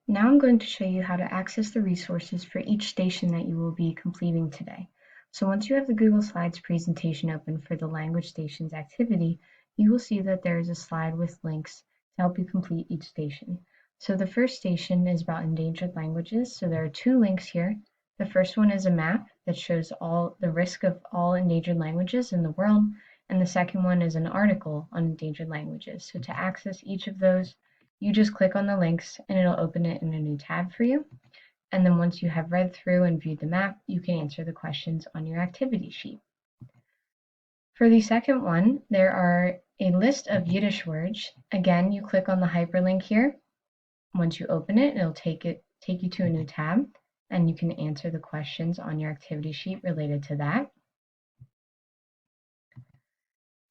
Now I'm going to show you how to access the resources for each station that you will be completing today. So once you have the Google Slides presentation open for the language stations activity, you will see that there is a slide with links to help you complete each station. So the first station is about endangered languages. So there are two links here. The first one is a map that shows all the risk of all endangered languages in the world, and the second one is an article on endangered languages. So to access each of those, you just click on the links and it'll open it in a new tab for you. And then once you have read through and viewed the map, you can answer the questions on your activity sheet. For the second one, there are a list of Yiddish words. Again, you click on the hyperlink here. Once you open it, it'll take you to a new tab, and you can answer the questions on your activity sheet related to that.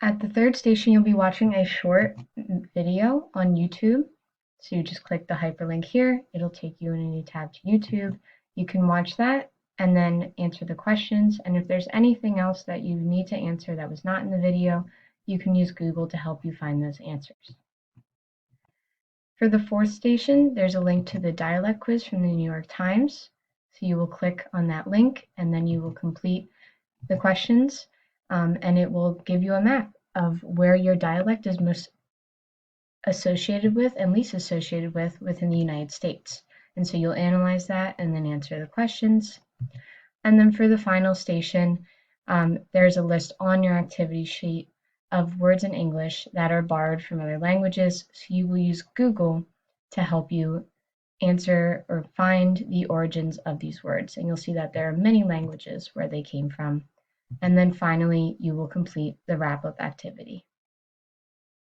At the third station, you'll be watching a short video on YouTube. So you just click the hyperlink here. It'll take you in a new tab to YouTube. You can watch that and then answer the questions. And if there's anything else that you need to answer that was not in the video, you can use Google to help you find those answers. For the fourth station, there's a link to the dialect quiz from the New York Times. So you will click on that link and then you will complete the questions, and it will give you a map of where your dialect is most associated with and least associated with within the United States. And so you'll analyze that and then answer the questions. And then for the final station, there's a list on your activity sheet of words in English that are borrowed from other languages. So you will use Google to help you answer or find the origins of these words. And you'll see that there are many languages where they came from. And then finally, you will complete the wrap-up activity.